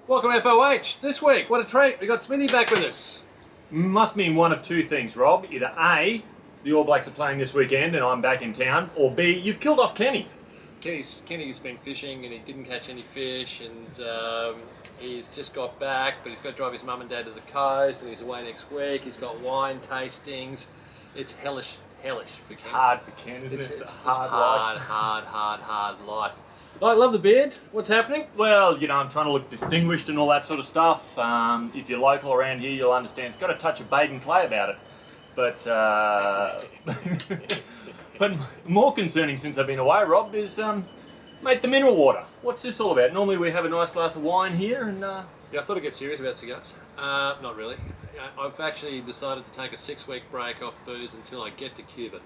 Welcome to FOH. This week, what a treat. We got Smithy back with us. Must mean one of two things, Rob. Either A, the All Blacks are playing this weekend and I'm back in town, or B, you've killed off Kenny. Kenny's been fishing and he didn't catch any fish, and he's just got back, but he's got to drive his mum and dad to the coast, and he's away next week. He's got wine tastings. It's hellish for Ken. It's hard for Ken, isn't it? It's a hard life. I love the beard. What's happening? Well, you know, I'm trying to look distinguished and all that sort of stuff. If you're local around here, you'll understand it's got a touch of Baden clay about it. But but more concerning since I've been away, Rob, is mate, the mineral water. What's this all about? Normally we have a nice glass of wine here, and yeah, I thought I'd get serious about cigars. Not really. I've actually decided to take a 6-week break off booze until I get to Cuba.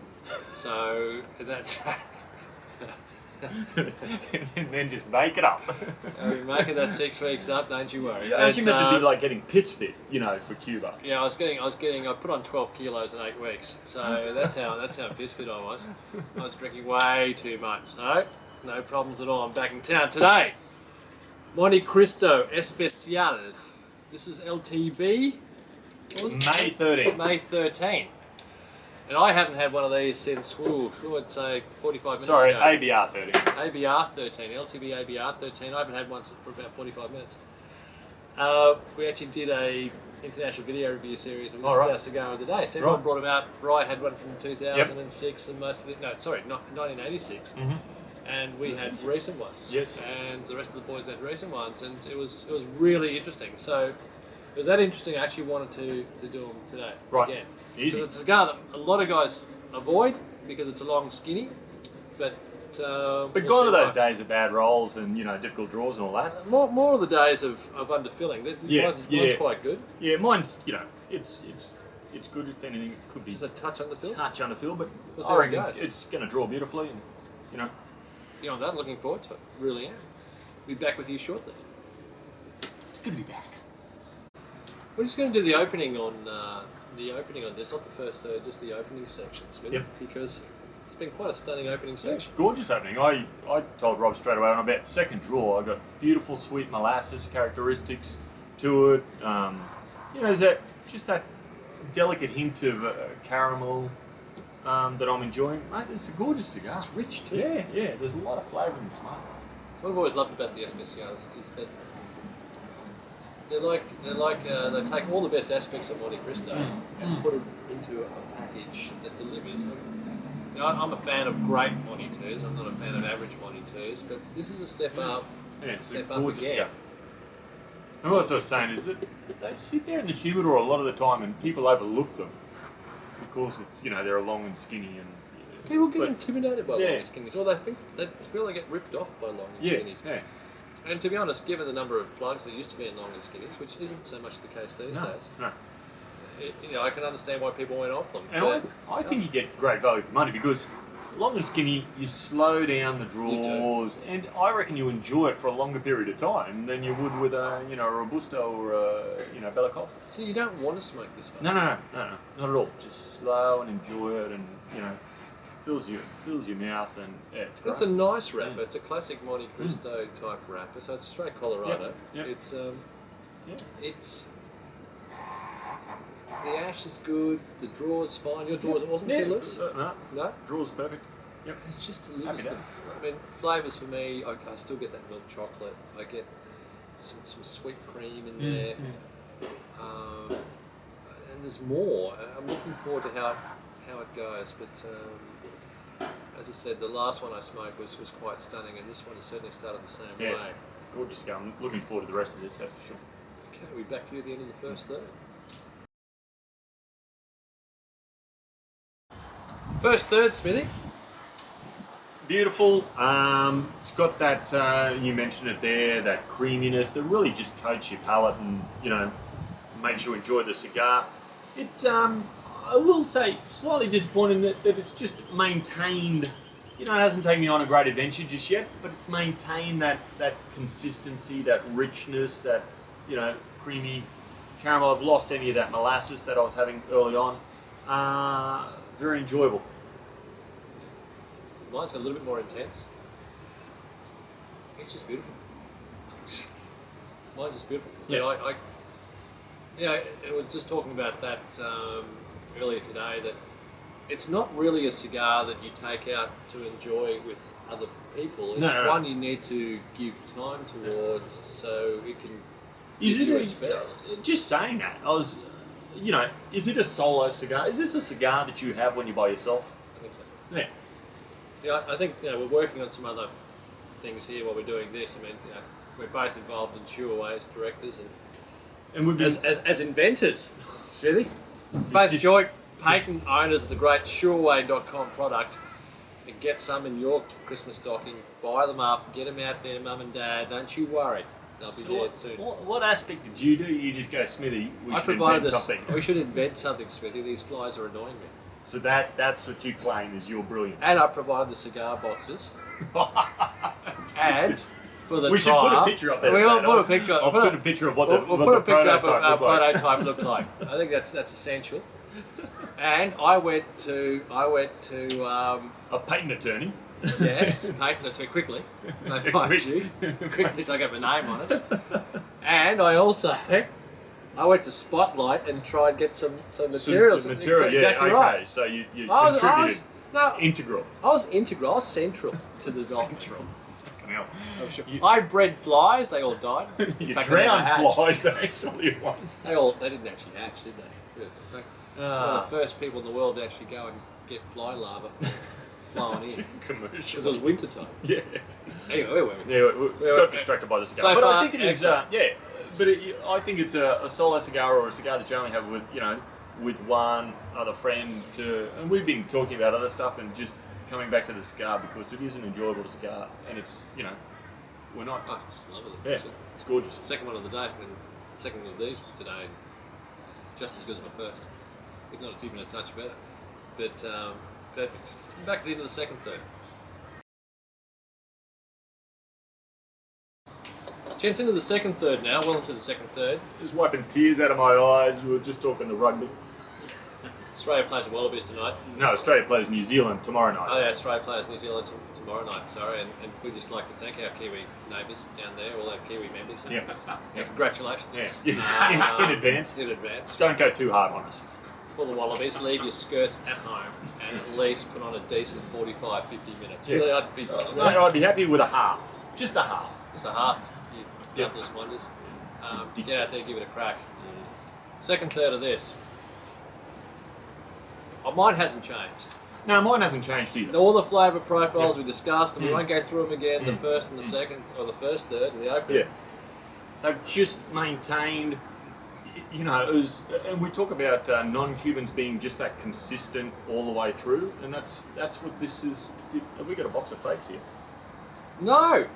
So that's. and then just make it up. I'll be making that 6 weeks up, don't you worry. Aren't you meant to be like getting piss fit, you know, for Cuba? Yeah, I put on 12 kilos in 8 weeks, so that's how piss fit I was. I was drinking way too much, so no problems at all. I'm back in town today. Montecristo Especial. This is LTB. What was it? May 13. May 13. And I haven't had one of these since, I'd say 45 minutes Sorry, ago. ABR 13. ABR 13, LTB ABR 13. I haven't had one for about 45 minutes. We actually did a international video review series, and this is our cigar of the day. So everyone brought them out. Rye had one from 2006, and most of it, 1986. Mm-hmm. And we had recent ones. Yes. And the rest of the boys had recent ones, and it was really interesting. So it was that interesting. I actually wanted to do them today. Right. Again. Easy. It's a cigar that a lot of guys avoid because it's a long skinny, but gone are those days of bad rolls and, you know, difficult draws and all that. More of the days of underfilling. Mine's quite good. Yeah, mine's, you know, it's good. If anything, it could be just a touch underfill. But we'll I reckon it's going to draw beautifully, and you know. You know, I'm looking forward to it. Really am. Be back with you shortly. It's good to be back. We're just going to do the opening on this, not the first third, just the opening section, Smithy, because it's been quite a stunning opening section. Gorgeous opening. I told Rob straight away on about the second draw, I got beautiful sweet molasses characteristics to it. You know, there's that delicate hint of caramel that I'm enjoying. Mate, it's a gorgeous cigar. It's rich too. Yeah. There's a lot of flavour in the smoke. What I've always loved about the Especials is that they take all the best aspects of Montecristo and put it into a package that delivers. You know, I'm a fan of great Monte 2s. I'm not a fan of average Monte 2s, but this is a step up. Yeah, it's step a up gorgeous again. cigar. And what I was saying is that they sit there in the humidor a lot of the time, and people overlook them because it's, you know, they're long and skinny, and people get intimidated by long and skinnies, or they feel they get ripped off by long and skinnies. Yeah. And to be honest, given the number of plugs that used to be in long and skinnies, which isn't so much the case these days, you know, I can understand why people went off them. And I think you get great value for money because long and skinny, you slow down the draws, and I reckon you enjoy it for a longer period of time than you would with a Robusto or a Bella Costa. So you don't want to smoke this fast? No, not at all. Just slow and enjoy it, and you know, fills your mouth, and it's great. It's a nice wrapper. It's a classic Montecristo type wrapper. So it's straight Colorado. Yep. It's the ash is good. The draw's fine. Your draw wasn't too loose. No, draw's perfect. Yep. It just delivers. I mean, flavors for me. I still get that milk chocolate. I get some sweet cream in there. And there's more. I'm looking forward to how it goes, but. As I said, the last one I smoked was quite stunning, and this one has certainly started the same way. Gorgeous cigar. I'm looking forward to the rest of this, that's for sure. Okay, we'll be back to you at the end of the first third. First third, Smithy. Beautiful. It's got that, you mentioned it there, that creaminess that really just coats your palate and, you know, makes you enjoy the cigar. It, I will say, slightly disappointing that it's just maintained, you know, it hasn't taken me on a great adventure just yet, but it's maintained that consistency, that richness, that, you know, creamy caramel. I've lost any of that molasses that I was having early on. Very enjoyable. Mine's a little bit more intense. It's just beautiful. Mine's just beautiful. Yeah. But you know, we were just talking about that earlier today, that it's not really a cigar that you take out to enjoy with other people. It's one you need to give time towards so it can give you its best. Just saying that, I was, you know, is it a solo cigar? Is this a cigar that you have when you're by yourself? I think so. Yeah. Yeah, I think, you know, we're working on some other things here while we're doing this. I mean, you know, we're both involved in Sure as directors and we've been, as inventors, Smithy. Both joint patent owners of the great sureway.com product. And get some in your Christmas stocking, buy them up, get them out there, Mum and Dad. Don't you worry, they'll be there soon. What aspect did you do? You just go, Smithy, we should invent something. We should invent something, Smithy. These flies are annoying me. So that's what you claim is your brilliance. And I provide the cigar boxes. And for the we should put a picture up there. We'll put a picture up. I'll put a picture of what the prototype looked like. I think that's essential. And I went to a patent attorney. Yes, patent attorney quickly. They find you quickly, so I got my name on it. And I went to Spotlight and tried to get some materials. Material, exactly okay. Right. So you contributed. Integral. I was integral. I was central to the document. Central. Sure. I bred flies. They all died. You drowned flies actually once. They didn't actually hatch, did they? One of the first people in the world to actually go and get fly larvae flowing in. Commercial. Because it was winter time. Yeah. Anyway, we got distracted by the cigar. So but I think it is. I think it's a solo cigar or a cigar that you only have with one other friend. And we've been talking about other stuff and just coming back to the cigar because it is an enjoyable cigar and it's we're not. I just love it. Yeah, it's gorgeous. Second one of the day and second of these today, just as good as my first. If not, it's even a touch better. But perfect. Back at the end of the second third. Gents, into the second third now. Well into the second third. Just wiping tears out of my eyes. We were just talking the rugby. Australia plays the Wallabies tonight. No, Australia plays New Zealand tomorrow night. Oh yeah, Australia plays New Zealand tomorrow night. Sorry, and we'd just like to thank our Kiwi neighbours down there, all our Kiwi members. Yeah. Congratulations. Yeah. In advance. In advance. Don't go too hard on us. For the Wallabies, leave your skirts at home and at least put on a decent 45, 50 minutes. Yeah. Really, I'd be happy with a half. Just a half. Just a half. You gutless wonders. Get out there, give it a crack. Second third of this. Mine hasn't changed. No, mine hasn't changed either. All the flavour profiles we discussed, and we won't go through them again. The first and the second, or the first third, and the opening. Yeah, they've just maintained. And we talk about non-Cubans being just that consistent all the way through, and that's what this is. Have we got a box of fakes here? No.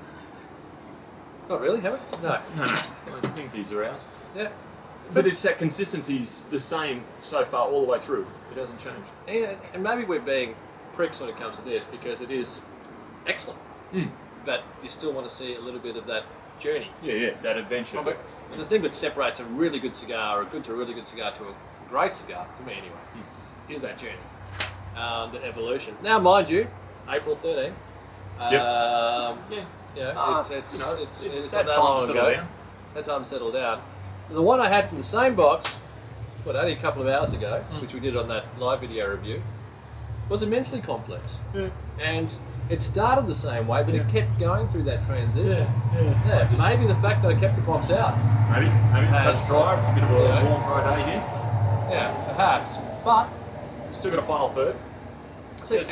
Not really, have we? No. No. I think these are ours. Yeah. But it's that consistency's the same so far all the way through. It hasn't changed. And maybe we're being pricks when it comes to this because it is excellent. But you still want to see a little bit of that journey. Yeah, that adventure. And the thing that separates a really good cigar, or a good to a really good cigar to a great cigar, for me anyway, is that journey, that evolution. Now, mind you, April 13. It's that not that time long to settle ago. down. That time settled down. The one I had from the same box, only a couple of hours ago, which we did on that live video review, was immensely complex. Yeah. And it started the same way, but it kept going through that transition. Yeah. Maybe the fact that I kept the box out. Maybe touch dry. It's a bit of a warm dry day here. Yeah, perhaps. But still got a final third. See, and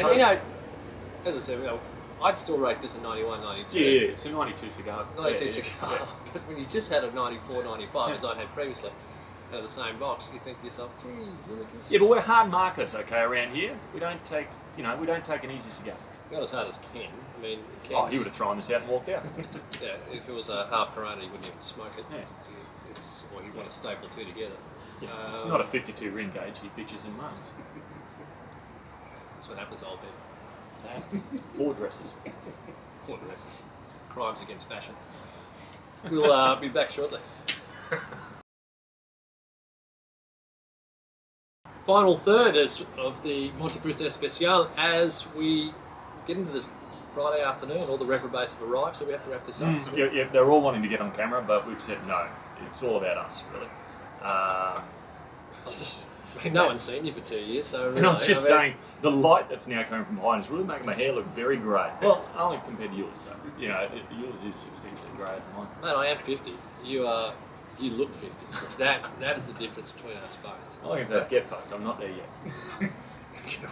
as I said, I'd still rate this a 91, 92. Yeah, it's a 92 cigar. 92 cigar. Yeah. But when you just had a 94, 95, as I had previously, out of the same box, you think to yourself, gee, look at this. Yeah, but we're hard markers, okay, around here. We don't take an easy cigar. Not as hard as Ken. I mean, Ken's... he would have thrown this out and walked out. Yeah, if it was a half Corona, he wouldn't even smoke it. Yeah. Or he'd want to staple two together. Yeah, it's not a 52 ring gauge, he bitches and moans. That's what happens to old people. Poor dresses. Poor dresses. Crimes against fashion. We'll be back shortly. Final third of the Montecristo Especial as we get into this Friday afternoon. All the reprobates have arrived, so we have to wrap this up. Yeah, they're all wanting to get on camera, but we've said no. It's all about us, really. No one's seen you for 2 years, so really, And I was just saying, the light that's now coming from behind is really making my hair look very grey. Well, only compared to yours, though. You know, yours is substantially greyer than mine. Mate, I am 50. You look 50. That is the difference between us both. All I can say is get fucked. I'm not there yet.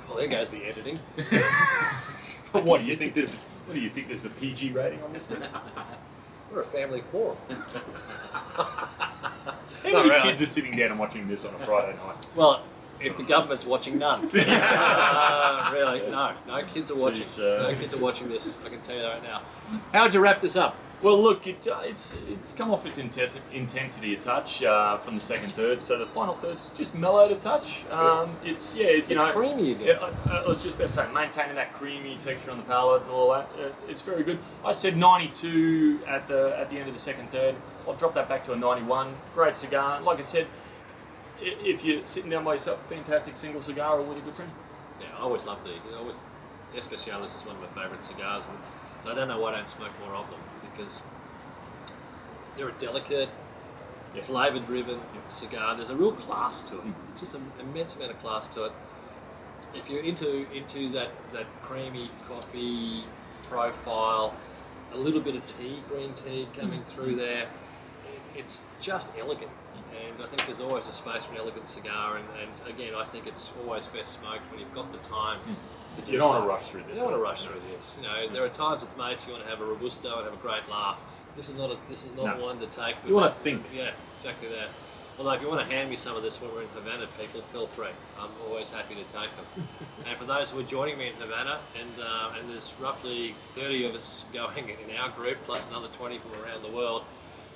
Well, there goes the editing. What do you think this is? What do you think this is a PG rating on this thing? We're a family forum. How many kids are sitting down and watching this on a Friday night? Well, if the government's watching, none. Really, no kids are watching. No kids are watching this. I can tell you that right now. How would you wrap this up? Well, look, it's come off its intensity a touch from the second third. So the final third's just mellowed a touch. It's creamy again. I was just about to say, maintaining that creamy texture on the palate and all that. It's very good. I said 92 at the end of the second third. I'll drop that back to a 91. Great cigar. Like I said, if you're sitting down by yourself, fantastic single cigar or with a good friend. Yeah, I always love Especial is one of my favourite cigars, and I don't know why I don't smoke more of them, because they're a delicate, flavour-driven cigar. There's a real class to it. Just an immense amount of class to it. If you're into that creamy coffee profile, a little bit of tea, green tea coming through there, it's just elegant. And I think there's always a space for an elegant cigar, and again, I think it's always best smoked when you've got the time to do so. You don't want to rush through this. You don't want to rush through this. You know, there are times with mates you want to have a robusto and have a great laugh. This is not one to take. You want to think. Yeah, exactly that. Although if you want to hand me some of this when we're in Havana, people, feel free. I'm always happy to take them. And for those who are joining me in Havana, and there's roughly 30 of us going in our group, plus another 20 from around the world.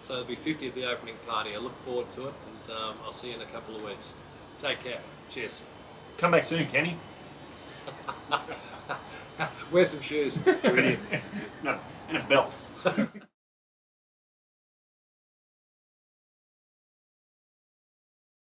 So there'll be 50 at the opening party. I look forward to it, and I'll see you in a couple of weeks. Take care. Cheers. Come back soon, Kenny. Wear some shoes. No, and a belt.